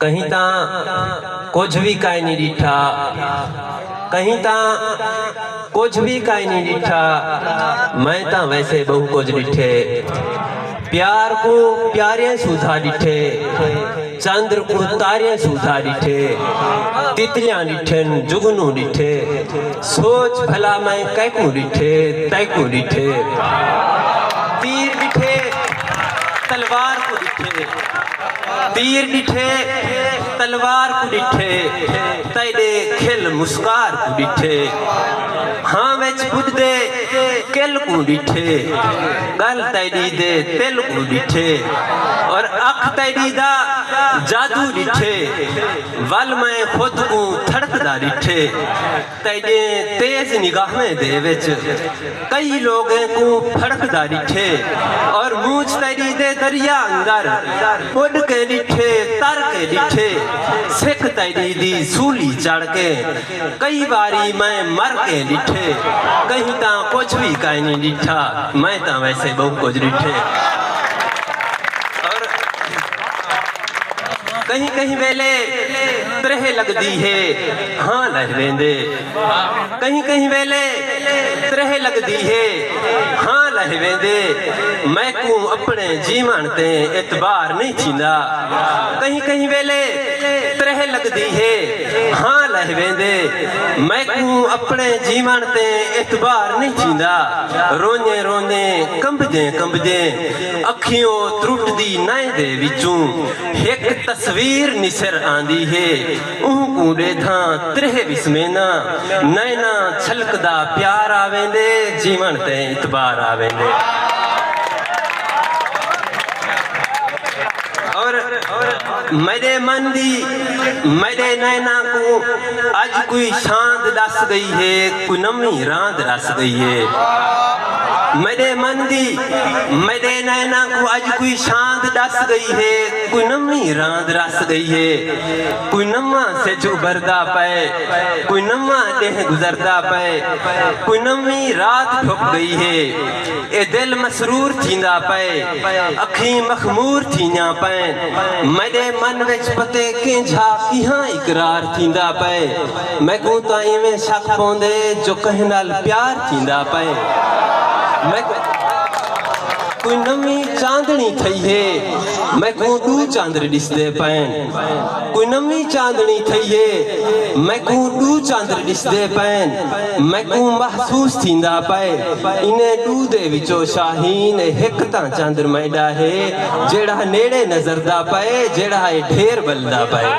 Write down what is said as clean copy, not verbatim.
कहीं ता कुछ भी काई नहीं डिठा, कहीं ता कुछ भी काई नहीं डिठा, मैं ता वैसे बहु कुछ डिठे। प्यार को प्यारे सुधा डिठे, चंद्र को तारे सुधा डिठे, तितलियां डिठन जुगनू डिठे, सोच भला मैं कैकू डिठे तैकू डिठे। तीर डिठे तलवार को डिठे, तीर डिठे तलवार को डिठे, तैडे खिल मुस्कार को डिठे। हाँ वेच बुध दे किल को डिठे, गल तैडी दे तिल को डिठे, और अख तैडी दा जादू डिठे। वल मैं खुद को थड़कदा डिठे, तैडे तेज निगाहें दे विच कई लोगों को फड़कदा डिठे, और मूछ तैडी दे दरिया अंदर उड़ के डिठे तर के डिठे। सिख तैडी दी सूली चढ़ के कई बारी मैं मर के डिठे। कहीं ता कुछ भी काई नहीं डिठा, मैं ता वैसे बहु कुछ डिठे। और कहीं कहीं वेले त्रेह लगदी है हाँ लह वेंदे, कहीं कहीं वेले त्रेह लगदी है हाँ लह वेंदे। मैं को अपने जीवन ते एतबार नहीं थींदा, कहीं कहीं वेले त्रेह लगदी है हाँ लह वेंदे। मैं को अपने जीवन ते एतबार नहीं थींदा, रोने रोने कंबदे कंबदे अखियों त्रुटदी नाए दे विचों एक तस्वीर निसर आंदी है। उह को देधा त्रेह विस्मेना नैना छलकदा प्यार आवेंदे, जीवन ते इतबार आवेंदे। और मेरे मन दी मेरे नैना को आज कोई शांत दस गई है, कोई नमी रात दस गई है। मेरे मन दी मेरे नैना को आज कोई शांत दस गई है, कोई नमी रात रस गई है। कोई नम्मा से जो बरदा पाए, कोई नम्मा देह गुजरदा पाए, कोई नमी रात ठुक गई है। ए दिल मसरूर थींदा पाए, अखी मखमूर थींदा पाए, मेरे मन विच पते केंझा किहां इकरार थींदा पाए। मैं को ताई में शक पौंदे जो कह नाल प्यार थींदा पाए। मैं कोई नमी चांदनी थई है, मैं को दू चांदर दिसदे पैन। कोई नमी चांदनी थई है, मैं को दू चांदर दिसदे पैन। मैं को महसूस थींदा पाए इने दू दे विचो शाहीन हिक ता चांदर मैडा है, जेड़ा नेड़े नजरदा पाए, जेड़ा ढेर बलदा पाए।